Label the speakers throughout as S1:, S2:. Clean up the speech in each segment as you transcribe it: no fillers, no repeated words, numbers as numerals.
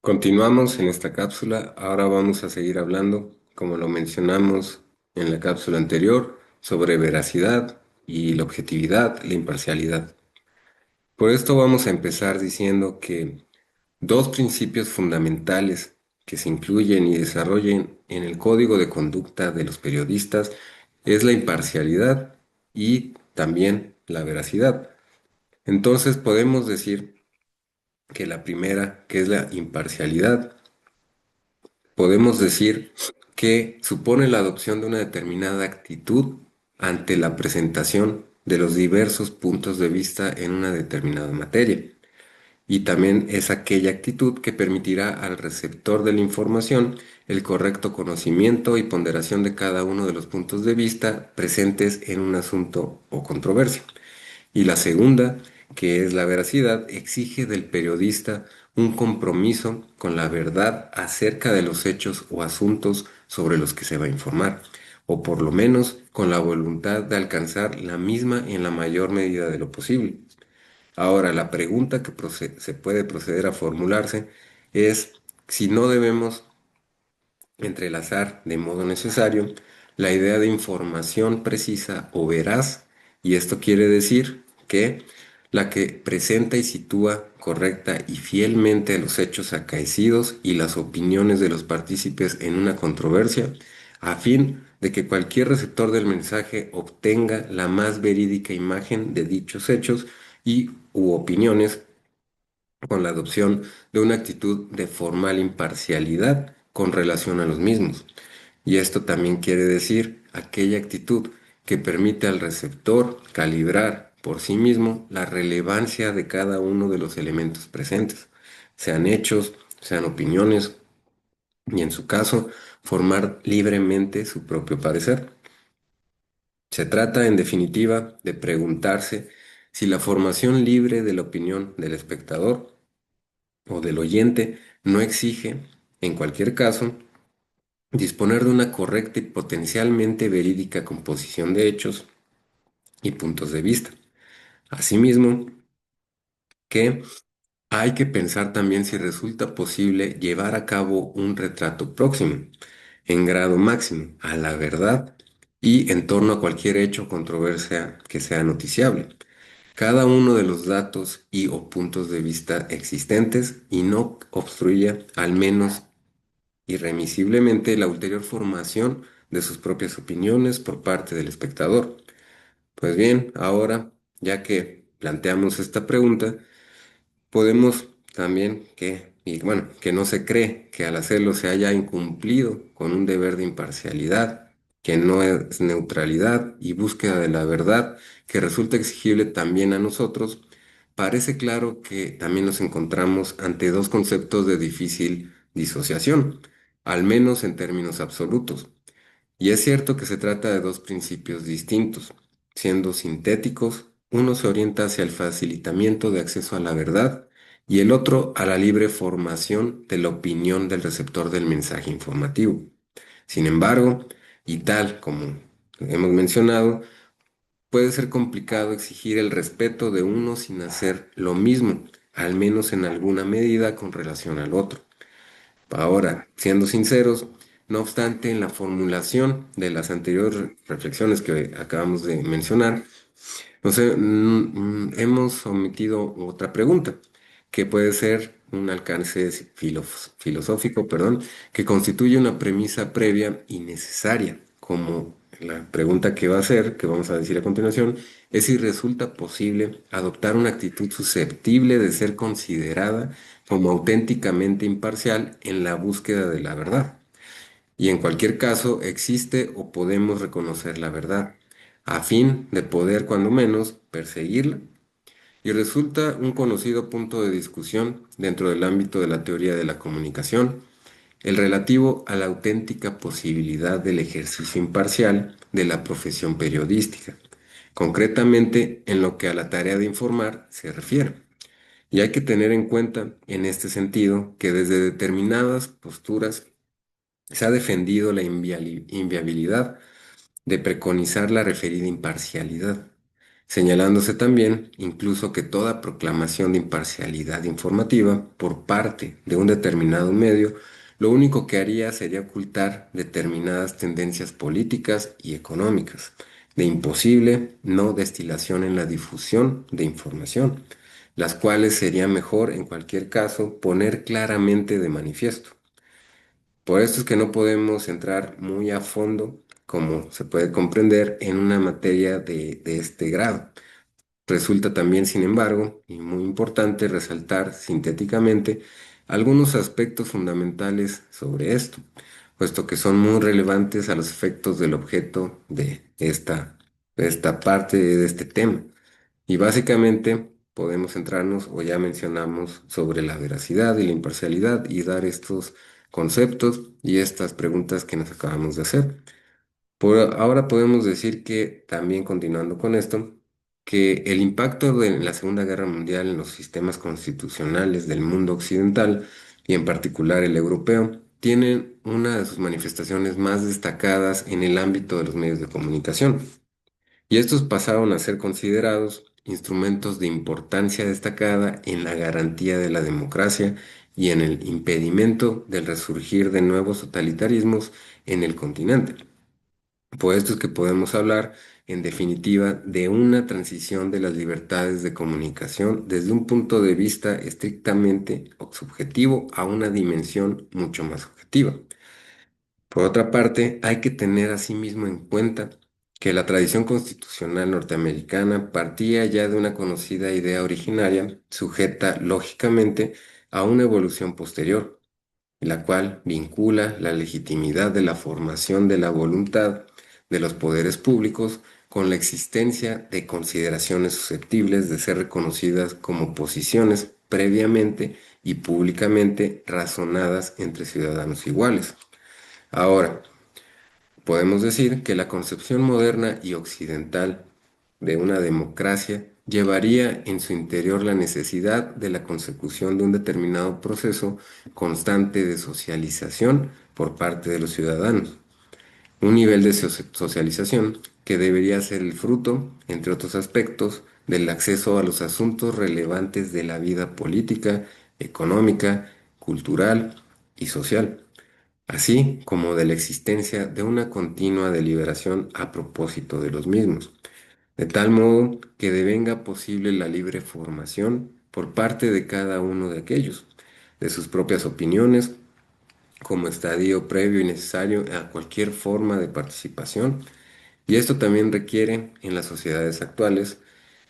S1: Continuamos en esta cápsula. Ahora vamos a seguir hablando, como lo mencionamos en la cápsula anterior, sobre veracidad y la objetividad, la imparcialidad. Por esto vamos a empezar diciendo que dos principios fundamentales que se incluyen y desarrollen en el código de conducta de los periodistas es la imparcialidad y también la veracidad. Entonces podemos decir que la primera, que es la imparcialidad, podemos decir que supone la adopción de una determinada actitud ante la presentación de los diversos puntos de vista en una determinada materia. Y también es aquella actitud que permitirá al receptor de la información el correcto conocimiento y ponderación de cada uno de los puntos de vista presentes en un asunto o controversia. Y la segunda, que es la veracidad, exige del periodista un compromiso con la verdad acerca de los hechos o asuntos sobre los que se va a informar, o por lo menos con la voluntad de alcanzar la misma en la mayor medida de lo posible. Ahora, la pregunta que se puede proceder a formularse es si no debemos entrelazar de modo necesario la idea de información precisa o veraz, y esto quiere decir que la que presenta y sitúa correcta y fielmente los hechos acaecidos y las opiniones de los partícipes en una controversia, a fin de que cualquier receptor del mensaje obtenga la más verídica imagen de dichos hechos y u opiniones con la adopción de una actitud de formal imparcialidad con relación a los mismos. Y esto también quiere decir aquella actitud que permite al receptor calibrar por sí mismo la relevancia de cada uno de los elementos presentes, sean hechos, sean opiniones, y en su caso, formar libremente su propio parecer. Se trata, en definitiva, de preguntarse si la formación libre de la opinión del espectador o del oyente no exige, en cualquier caso, disponer de una correcta y potencialmente verídica composición de hechos y puntos de vista. Asimismo, que hay que pensar también si resulta posible llevar a cabo un retrato próximo, en grado máximo, a la verdad y en torno a cualquier hecho o controversia que sea noticiable. Cada uno de los datos y o puntos de vista existentes y no obstruya, al menos irremisiblemente, la ulterior formación de sus propias opiniones por parte del espectador. Pues bien, ahora, ya que planteamos esta pregunta, podemos también que no se cree que al hacerlo se haya incumplido con un deber de imparcialidad, que no es neutralidad y búsqueda de la verdad, que resulta exigible también a nosotros. Parece claro que también nos encontramos ante dos conceptos de difícil disociación, al menos en términos absolutos. Y es cierto que se trata de dos principios distintos. Siendo sintéticos, uno se orienta hacia el facilitamiento de acceso a la verdad y el otro a la libre formación de la opinión del receptor del mensaje informativo. Sin embargo, y tal como hemos mencionado, puede ser complicado exigir el respeto de uno sin hacer lo mismo, al menos en alguna medida con relación al otro. Ahora, siendo sinceros, no obstante, en la formulación de las anteriores reflexiones que acabamos de mencionar, hemos omitido otra pregunta, que puede ser un alcance filosófico, perdón, que constituye una premisa previa y necesaria, como la pregunta que va a ser, que vamos a decir a continuación, es si resulta posible adoptar una actitud susceptible de ser considerada como auténticamente imparcial en la búsqueda de la verdad. Y en cualquier caso, existe o podemos reconocer la verdad, a fin de poder, cuando menos, perseguirla. Y resulta un conocido punto de discusión dentro del ámbito de la teoría de la comunicación, el relativo a la auténtica posibilidad del ejercicio imparcial de la profesión periodística, concretamente en lo que a la tarea de informar se refiere. Y hay que tener en cuenta, en este sentido, que desde determinadas posturas se ha defendido la inviabilidad de preconizar la referida imparcialidad. señalándose también incluso que toda proclamación de imparcialidad informativa por parte de un determinado medio lo único que haría sería ocultar determinadas tendencias políticas y económicas, de imposible no destilación en la difusión de información, las cuales sería mejor en cualquier caso poner claramente de manifiesto. Por esto es que no podemos entrar muy a fondo, como se puede comprender, en una materia de este grado. Resulta también, sin embargo, y muy importante resaltar sintéticamente algunos aspectos fundamentales sobre esto, puesto que son muy relevantes a los efectos del objeto de esta parte de este tema. Y básicamente podemos centrarnos, o ya mencionamos, sobre la veracidad y la imparcialidad y dar estos conceptos y estas preguntas que nos acabamos de hacer. Por ahora podemos decir que, también continuando con esto, que el impacto de la Segunda Guerra Mundial en los sistemas constitucionales del mundo occidental, y en particular el europeo, tiene una de sus manifestaciones más destacadas en el ámbito de los medios de comunicación. Y estos pasaron a ser considerados instrumentos de importancia destacada en la garantía de la democracia y en el impedimento del resurgir de nuevos totalitarismos en el continente. Por esto es que podemos hablar, en definitiva, de una transición de las libertades de comunicación desde un punto de vista estrictamente subjetivo a una dimensión mucho más objetiva. Por otra parte, hay que tener asimismo en cuenta que la tradición constitucional norteamericana partía ya de una conocida idea originaria, sujeta lógicamente a una evolución posterior, la cual vincula la legitimidad de la formación de la voluntad de los poderes públicos con la existencia de consideraciones susceptibles de ser reconocidas como posiciones previamente y públicamente razonadas entre ciudadanos iguales. Ahora, podemos decir que la concepción moderna y occidental de una democracia llevaría en su interior la necesidad de la consecución de un determinado proceso constante de socialización por parte de los ciudadanos, un nivel de socialización que debería ser el fruto, entre otros aspectos, del acceso a los asuntos relevantes de la vida política, económica, cultural y social, así como de la existencia de una continua deliberación a propósito de los mismos, de tal modo que devenga posible la libre formación por parte de cada uno de aquellos, de sus propias opiniones, como estadio previo y necesario a cualquier forma de participación, y esto también requiere, en las sociedades actuales,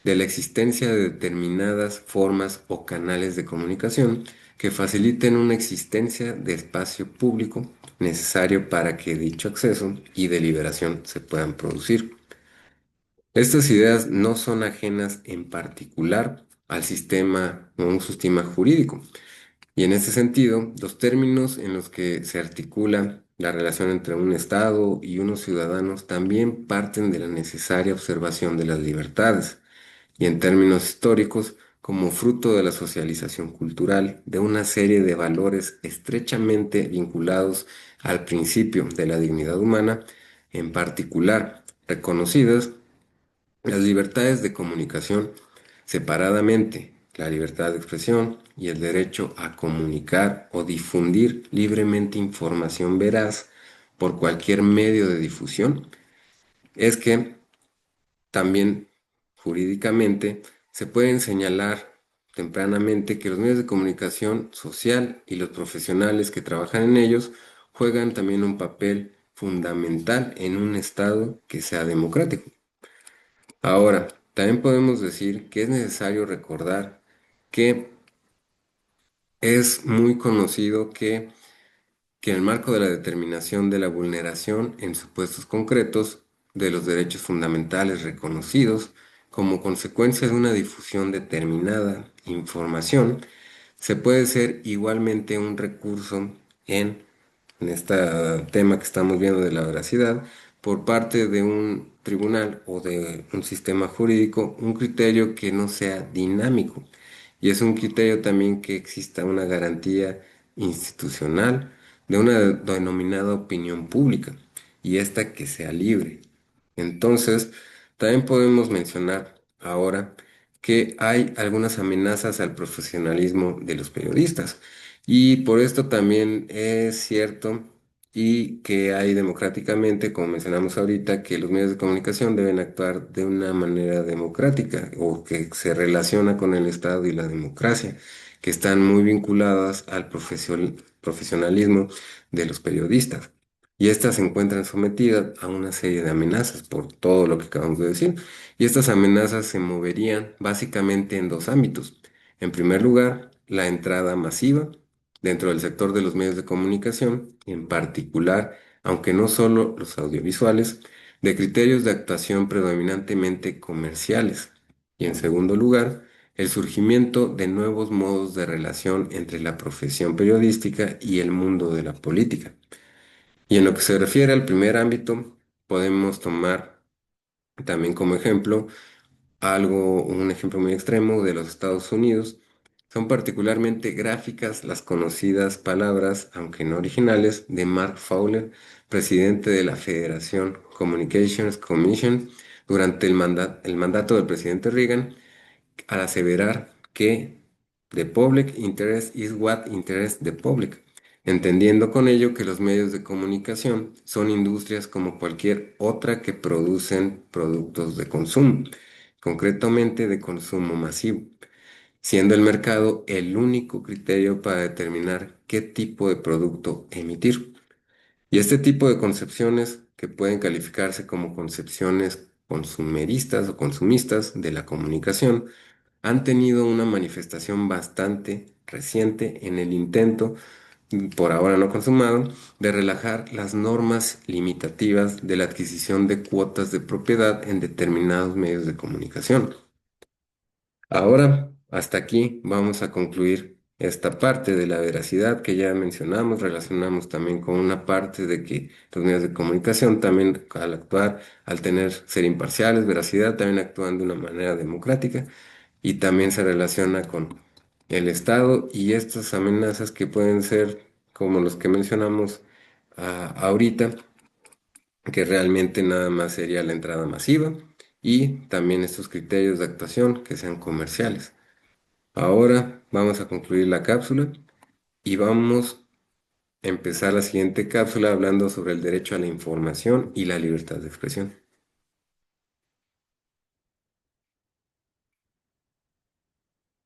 S1: de la existencia de determinadas formas o canales de comunicación que faciliten una existencia de espacio público necesario para que dicho acceso y deliberación se puedan producir. Estas ideas no son ajenas en particular al sistema o un sistema jurídico, y en este sentido, los términos en los que se articula la relación entre un Estado y unos ciudadanos también parten de la necesaria observación de las libertades, y en términos históricos, como fruto de la socialización cultural de una serie de valores estrechamente vinculados al principio de la dignidad humana, en particular reconocidas las libertades de comunicación separadamente, la libertad de expresión y el derecho a comunicar o difundir libremente información veraz por cualquier medio de difusión, es que también jurídicamente se pueden señalar tempranamente que los medios de comunicación social y los profesionales que trabajan en ellos juegan también un papel fundamental en un Estado que sea democrático. Ahora, también podemos decir que es necesario recordar que es muy conocido que en el marco de la determinación de la vulneración en supuestos concretos de los derechos fundamentales reconocidos como consecuencia de una difusión determinada información, se puede ser igualmente un recurso en este tema que estamos viendo de la veracidad por parte de un tribunal o de un sistema jurídico, un criterio que no sea dinámico. Y es un criterio también que exista una garantía institucional de una denominada opinión pública y esta que sea libre. Entonces, también podemos mencionar ahora que hay algunas amenazas al profesionalismo de los periodistas. Y por esto también es cierto y que hay democráticamente, como mencionamos ahorita, que los medios de comunicación deben actuar de una manera democrática o que se relaciona con el Estado y la democracia, que están muy vinculadas al profesionalismo de los periodistas. Y estas se encuentran sometidas a una serie de amenazas por todo lo que acabamos de decir. Y estas amenazas se moverían básicamente en dos ámbitos. En primer lugar, la entrada masiva dentro del sector de los medios de comunicación, en particular, aunque no solo los audiovisuales, de criterios de actuación predominantemente comerciales. Y en segundo lugar, el surgimiento de nuevos modos de relación entre la profesión periodística y el mundo de la política. Y en lo que se refiere al primer ámbito, podemos tomar también como ejemplo un ejemplo muy extremo de los Estados Unidos. Son particularmente gráficas las conocidas palabras, aunque no originales, de Mark Fowler, presidente de la Federación Communications Commission, durante el mandato del presidente Reagan, al aseverar que the public interest is what interests the public, entendiendo con ello que los medios de comunicación son industrias como cualquier otra que producen productos de consumo, concretamente de consumo masivo, siendo el mercado el único criterio para determinar qué tipo de producto emitir. Y este tipo de concepciones, que pueden calificarse como concepciones consumeristas o consumistas de la comunicación, han tenido una manifestación bastante reciente en el intento, por ahora no consumado, de relajar las normas limitativas de la adquisición de cuotas de propiedad en determinados medios de comunicación. Ahora, hasta aquí vamos a concluir esta parte de la veracidad que ya mencionamos, relacionamos también con una parte de que los medios de comunicación también al actuar, al tener, ser imparciales, veracidad, también actúan de una manera democrática y también se relaciona con el Estado y estas amenazas que pueden ser como los que mencionamos ahorita, que realmente nada más sería la entrada masiva y también estos criterios de actuación que sean comerciales. Ahora vamos a concluir la cápsula y vamos a empezar la siguiente cápsula hablando sobre el derecho a la información y la libertad de expresión.